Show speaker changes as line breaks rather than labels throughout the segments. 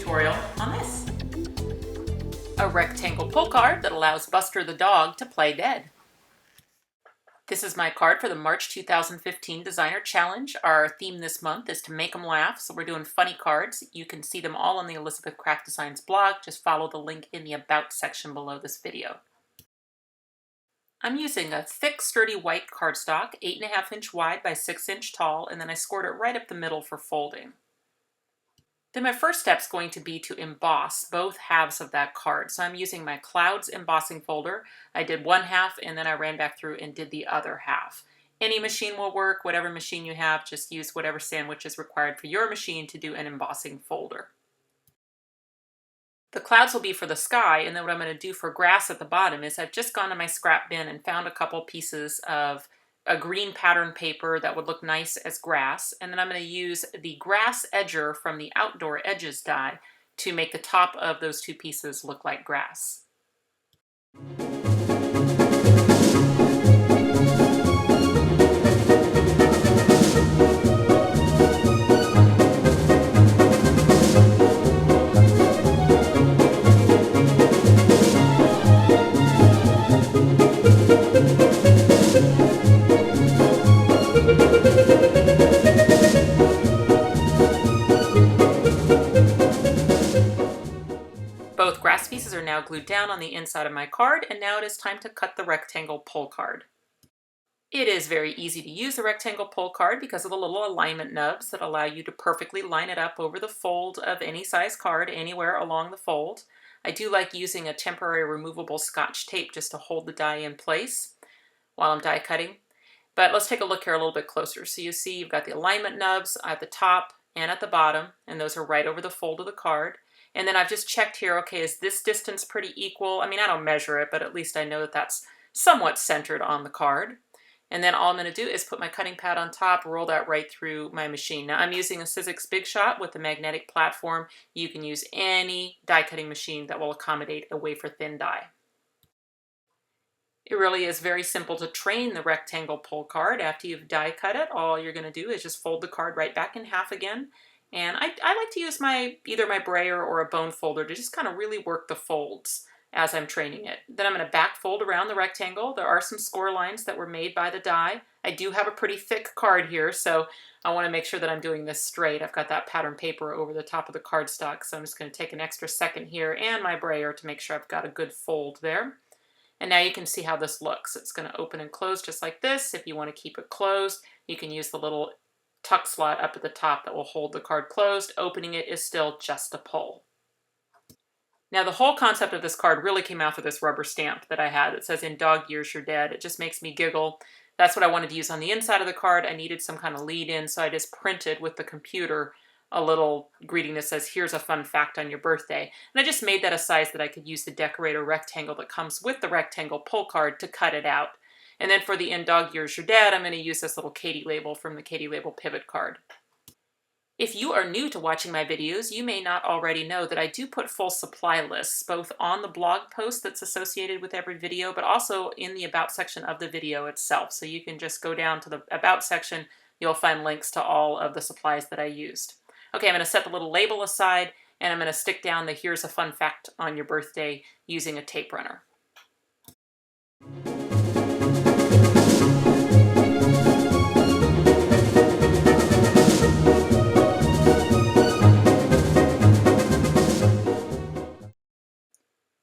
tutorial on this. A rectangle pull card that allows Buster the dog to play dead. This is my card for the March 2015 Designer Challenge. Our theme this month is to make them laugh, so we're doing funny cards. You can see them all on the Elizabeth Craft Designs blog. Just follow the link in the About section below this video. I'm using a thick, sturdy white cardstock, 8.5 inch wide by 6 inch tall, and then I scored it right up the middle for folding. Then my first step is going to be to emboss both halves of that card. So I'm using my Clouds embossing folder. I did one half and then I ran back through and did the other half. Any machine will work, whatever machine you have, just use whatever sandwich is required for your machine to do an embossing folder. The clouds will be for the sky, and then what I'm going to do for grass at the bottom is I've just gone to my scrap bin and found a couple pieces of a green pattern paper that would look nice as grass, and then I'm going to use the grass edger from the Outdoor Edges die to make the top of those two pieces look like grass. Both grass pieces are now glued down on the inside of my card, and now it is time to cut the rectangle pull card. It is very easy to use the rectangle pull card because of the little alignment nubs that allow you to perfectly line it up over the fold of any size card anywhere along the fold. I do like using a temporary removable Scotch tape just to hold the die in place while I'm die cutting. But let's take a look here a little bit closer. So you see you've got the alignment nubs at the top and at the bottom, and those are right over the fold of the card. And then I've just checked here, okay, is this distance pretty equal? I mean, I don't measure it, but at least I know that that's somewhat centered on the card. And then all I'm going to do is put my cutting pad on top, roll that right through my machine. Now I'm using a Sizzix Big Shot with a magnetic platform. You can use any die cutting machine that will accommodate a wafer thin die. It really is very simple to train the rectangle pull card. After you've die cut it, all you're going to do is just fold the card right back in half again. And I like to use either my brayer or a bone folder to just kind of really work the folds as I'm training it. Then I'm going to back fold around the rectangle. There are some score lines that were made by the die. I do have a pretty thick card here, so I want to make sure that I'm doing this straight. I've got that pattern paper over the top of the cardstock, so I'm just going to take an extra second here and my brayer to make sure I've got a good fold there. And now you can see how this looks. It's going to open and close just like this. If you want to keep it closed, you can use the little tuck slot up at the top that will hold the card closed. Opening it is still just a pull. Now the whole concept of this card really came out of this rubber stamp that I had that says, "In dog years you're dead." It just makes me giggle. That's what I wanted to use on the inside of the card. I needed some kind of lead in, so I just printed with the computer a little greeting that says, "Here's a fun fact on your birthday." And I just made that a size that I could use the decorator rectangle that comes with the rectangle pull card to cut it out. And then for the "In dog years you're dead," I'm going to use this little Katie label from the Katie label pivot card. If you are new to watching my videos, you may not already know that I do put full supply lists, both on the blog post that's associated with every video, but also in the About section of the video itself. So you can just go down to the About section, you'll find links to all of the supplies that I used. Okay, I'm going to set the little label aside, and I'm going to stick down the "Here's a fun fact on your birthday" using a tape runner.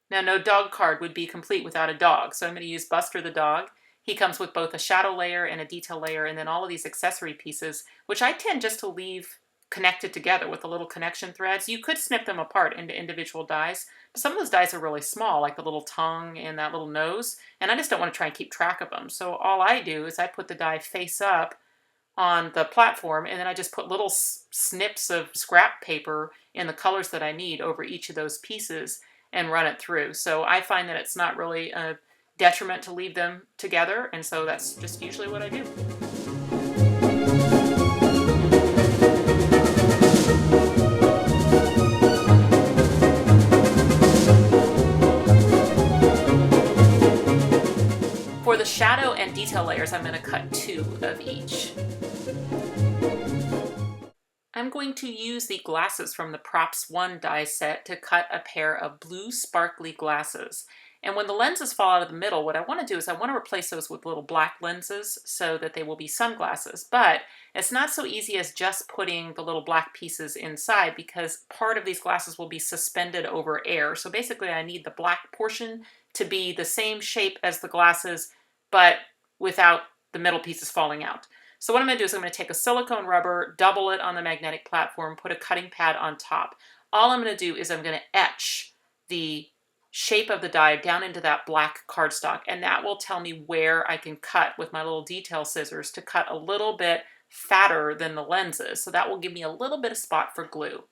Now, no dog card would be complete without a dog, so I'm going to use Buster the dog. He comes with both a shadow layer and a detail layer, and then all of these accessory pieces, which I tend just to leave connected together with the little connection threads. You could snip them apart into individual dies, but some of those dies are really small, like the little tongue and that little nose, and I just don't want to try and keep track of them. So all I do is I put the die face up on the platform, and then I just put little snips of scrap paper in the colors that I need over each of those pieces and run it through. So I find that it's not really a detriment to leave them together, and so that's just usually what I do. For the shadow and detail layers, I'm going to cut 2 of each. I'm going to use the glasses from the Props 1 die set to cut a pair of blue sparkly glasses. And when the lenses fall out of the middle, what I want to do is I want to replace those with little black lenses so that they will be sunglasses. But it's not so easy as just putting the little black pieces inside because part of these glasses will be suspended over air. So basically I need the black portion to be the same shape as the glasses, but without the middle pieces falling out. So what I'm going to do is I'm going to take a silicone rubber, double it on the magnetic platform, put a cutting pad on top. All I'm going to do is I'm going to etch the shape of the die down into that black cardstock, and that will tell me where I can cut with my little detail scissors to cut a little bit fatter than the lenses. So that will give me a little bit of spot for glue.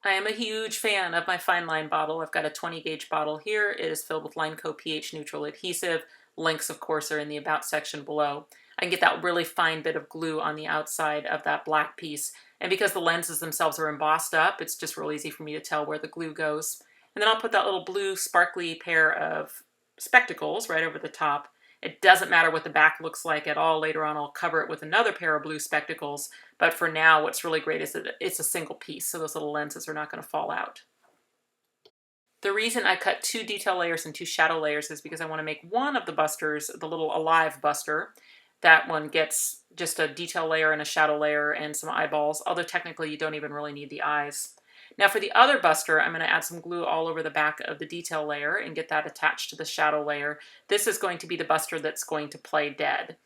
I am a huge fan of my fine line bottle. I've got a 20 gauge bottle here. It is filled with Lineco pH neutral adhesive. Links, of course, are in the About section below. I can get that really fine bit of glue on the outside of that black piece. And because the lenses themselves are embossed up, it's just real easy for me to tell where the glue goes. And then I'll put that little blue sparkly pair of spectacles right over the top. It doesn't matter what the back looks like at all. Later on, I'll cover it with another pair of blue spectacles. But for now, what's really great is that it's a single piece, so those little lenses are not going to fall out. The reason I cut 2 detail layers and 2 shadow layers is because I want to make one of the busters, the little alive buster. That one gets just a detail layer and a shadow layer and some eyeballs, although technically you don't even really need the eyes. Now for the other buster, I'm going to add some glue all over the back of the detail layer and get that attached to the shadow layer. This is going to be the buster that's going to play dead.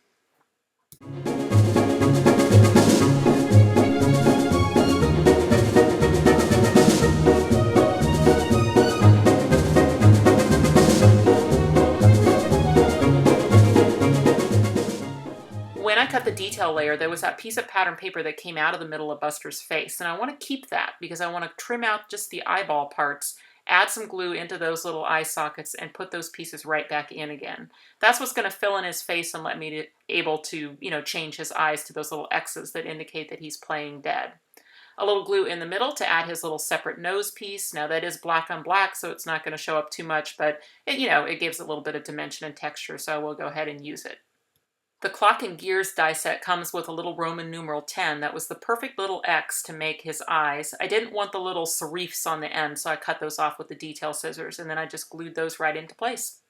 When I cut the detail layer, there was that piece of pattern paper that came out of the middle of Buster's face, and I want to keep that because I want to trim out just the eyeball parts, add some glue into those little eye sockets, and put those pieces right back in again. That's what's going to fill in his face and let me able to, change his eyes to those little X's that indicate that he's playing dead. A little glue in the middle to add his little separate nose piece. Now that is black on black, so it's not going to show up too much, but it gives a little bit of dimension and texture, so I will go ahead and use it. The Clock and Gears die set comes with a little Roman numeral 10 that was the perfect little X to make his eyes. I didn't want the little serifs on the end, so I cut those off with the detail scissors, and then I just glued those right into place.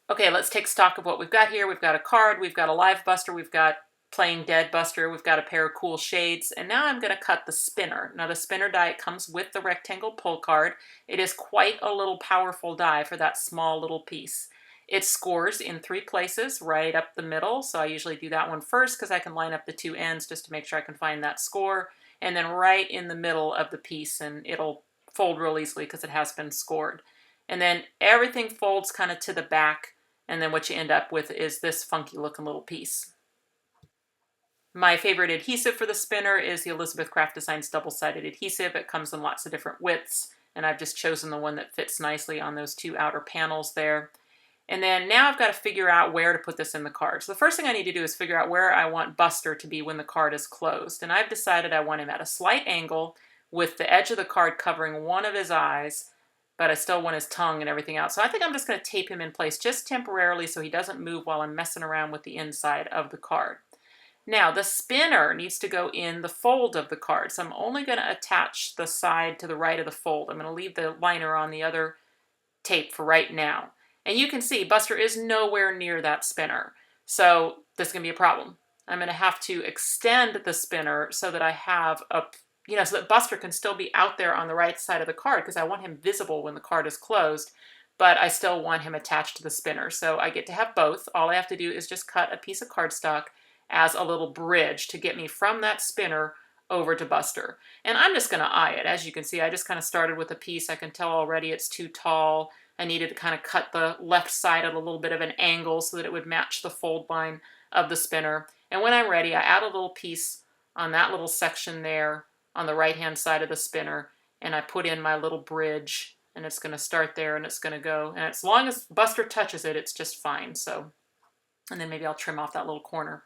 Okay, let's take stock of what we've got here. We've got a card, we've got a live buster, we've got playing dead buster, we've got a pair of cool shades, and now I'm going to cut the spinner. Now the spinner die comes with the rectangle pull card. It is quite a little powerful die for that small little piece. It scores in 3 places right up the middle, so I usually do that one first because I can line up the 2 ends just to make sure I can find that score, and then right in the middle of the piece, and it'll fold real easily because it has been scored. And then everything folds kind of to the back, and then what you end up with is this funky looking little piece. My favorite adhesive for the spinner is the Elizabeth Craft Designs double-sided adhesive. It comes in lots of different widths, and I've just chosen the one that fits nicely on those 2 outer panels there. And then now I've got to figure out where to put this in the card. So the first thing I need to do is figure out where I want Buster to be when the card is closed. And I've decided I want him at a slight angle with the edge of the card covering one of his eyes, but I still want his tongue and everything else. So I think I'm just going to tape him in place just temporarily so he doesn't move while I'm messing around with the inside of the card. Now the spinner needs to go in the fold of the card. So I'm only going to attach the side to the right of the fold. I'm going to leave the liner on the other tape for right now. And you can see Buster is nowhere near that spinner. So this is going to be a problem. I'm going to have to extend the spinner so that I have so that Buster can still be out there on the right side of the card because I want him visible when the card is closed, but I still want him attached to the spinner. So I get to have both. All I have to do is just cut a piece of cardstock as a little bridge to get me from that spinner over to Buster. And I'm just going to eye it. As you can see, I just kind of started with a piece. I can tell already it's too tall. I needed to kind of cut the left side at a little bit of an angle so that it would match the fold line of the spinner. And when I'm ready, I add a little piece on that little section there on the right-hand side of the spinner, and I put in my little bridge, and it's going to start there, and it's going to go. And as long as Buster touches it, it's just fine. So, and then maybe I'll trim off that little corner.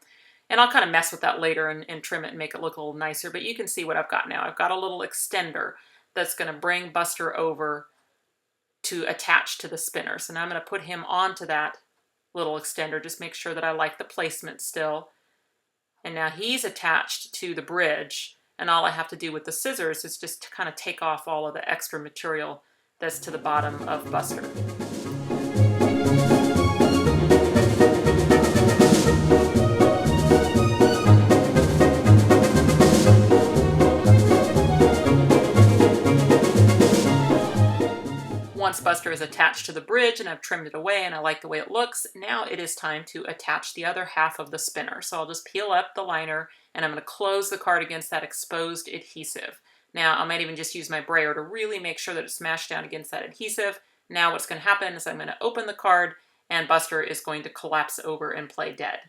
And I'll kind of mess with that later and trim it and make it look a little nicer. But you can see what I've got now. I've got a little extender that's going to bring Buster over to attach to the spinner. So now I'm going to put him onto that little extender. Just make sure that I like the placement still. And now he's attached to the bridge. And all I have to do with the scissors is just to kind of take off all of the extra material that's to the bottom of Buster. Once Buster is attached to the bridge and I've trimmed it away and I like the way it looks, now it is time to attach the other half of the spinner. So I'll just peel up the liner and I'm going to close the card against that exposed adhesive. Now I might even just use my brayer to really make sure that it's smashed down against that adhesive. Now what's going to happen is I'm going to open the card and Buster is going to collapse over and play dead.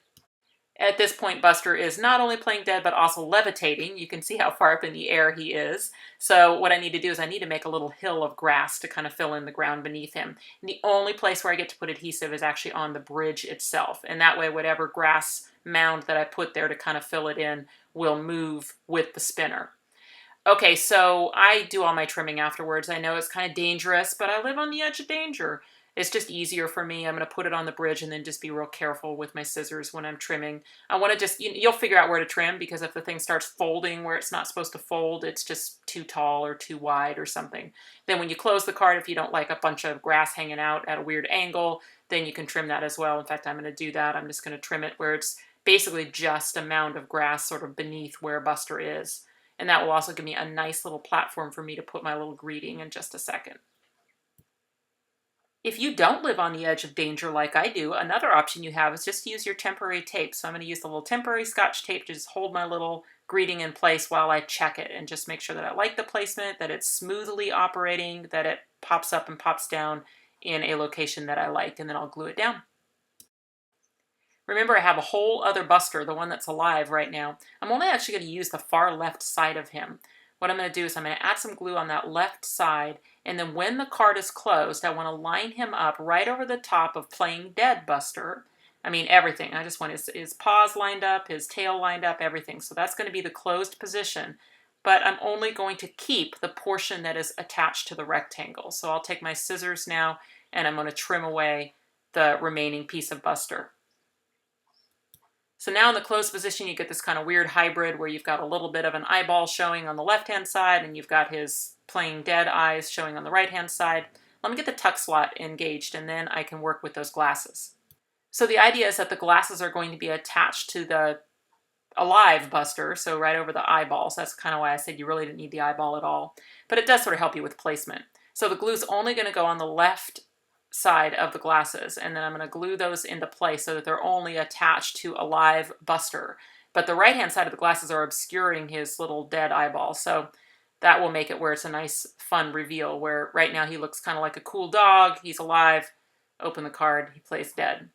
At this point, Buster is not only playing dead, but also levitating. You can see how far up in the air he is. So what I need to do is I need to make a little hill of grass to kind of fill in the ground beneath him. And the only place where I get to put adhesive is actually on the bridge itself. And that way, whatever grass mound that I put there to kind of fill it in will move with the spinner. Okay, so I do all my trimming afterwards. I know it's kind of dangerous, but I live on the edge of danger. It's just easier for me. I'm going to put it on the bridge and then just be real careful with my scissors when I'm trimming. I want to just, you'll figure out where to trim, because if the thing starts folding where it's not supposed to fold, it's just too tall or too wide or something. Then when you close the card, if you don't like a bunch of grass hanging out at a weird angle, then you can trim that as well. In fact, I'm going to do that. I'm just going to trim it where it's basically just a mound of grass sort of beneath where Buster is. And that will also give me a nice little platform for me to put my little greeting in just a second. If you don't live on the edge of danger like I do, another option you have is just to use your temporary tape. So I'm going to use the little temporary Scotch tape to just hold my little greeting in place while I check it and just make sure that I like the placement, that it's smoothly operating, that it pops up and pops down in a location that I like, and then I'll glue it down. Remember, I have a whole other Buster, the one that's alive right now. I'm only actually going to use the far left side of him. What I'm going to do is I'm going to add some glue on that left side, and then when the card is closed, I want to line him up right over the top of playing dead Buster. I mean, everything. I just want his paws lined up, his tail lined up, everything. So that's going to be the closed position, but I'm only going to keep the portion that is attached to the rectangle. So I'll take my scissors now, and I'm going to trim away the remaining piece of Buster. So now in the closed position, you get this kind of weird hybrid where you've got a little bit of an eyeball showing on the left-hand side, and you've got his playing dead eyes showing on the right-hand side. Let me get the tuck slot engaged, and then I can work with those glasses. So the idea is that the glasses are going to be attached to the alive Buster, so right over the eyeball. So that's kind of why I said you really didn't need the eyeball at all. But it does sort of help you with placement. So the glue's only going to go on the left side of the glasses, and then I'm going to glue those into place so that they're only attached to a live Buster. But the right hand side of the glasses are obscuring his little dead eyeball, so that will make it where it's a nice fun reveal, where right now he looks kind of like a cool dog. He's alive. Open the card, he plays dead.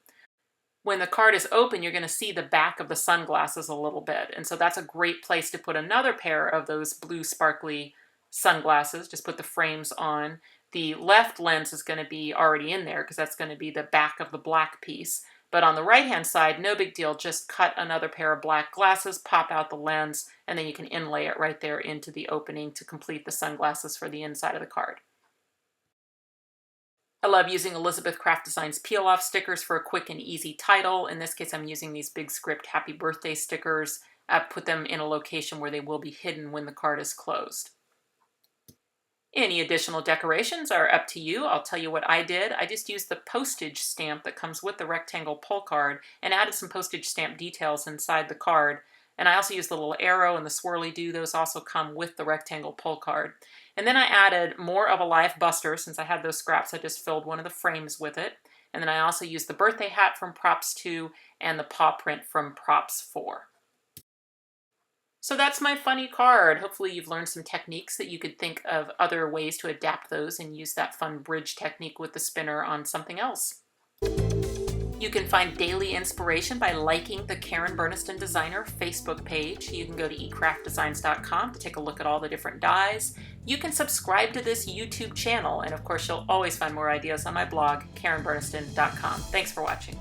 When the card is open, you're going to see the back of the sunglasses a little bit, and so that's a great place to put another pair of those blue sparkly sunglasses. Just put the frames on. The left lens is going to be already in there because that's going to be the back of the black piece. But on the right-hand side, no big deal. Just cut another pair of black glasses, pop out the lens, and then you can inlay it right there into the opening to complete the sunglasses for the inside of the card. I love using Elizabeth Craft Designs peel-off stickers for a quick and easy title. In this case, I'm using these big script happy birthday stickers. I put them in a location where they will be hidden when the card is closed. Any additional decorations are up to you. I'll tell you what I did. I just used the postage stamp that comes with the rectangle pull card and added some postage stamp details inside the card. And I also used the little arrow and the swirly-do. Those also come with the rectangle pull card. And then I added more of a live Buster. Since I had those scraps, I just filled one of the frames with it. And then I also used the birthday hat from Props 2 and the paw print from Props 4. So that's my funny card. Hopefully you've learned some techniques that you could think of other ways to adapt those and use that fun bridge technique with the spinner on something else. You can find daily inspiration by liking the Karen Burniston Designer Facebook page. You can go to ecraftdesigns.com to take a look at all the different dies. You can subscribe to this YouTube channel, and of course you'll always find more ideas on my blog, karenburniston.com. Thanks for watching.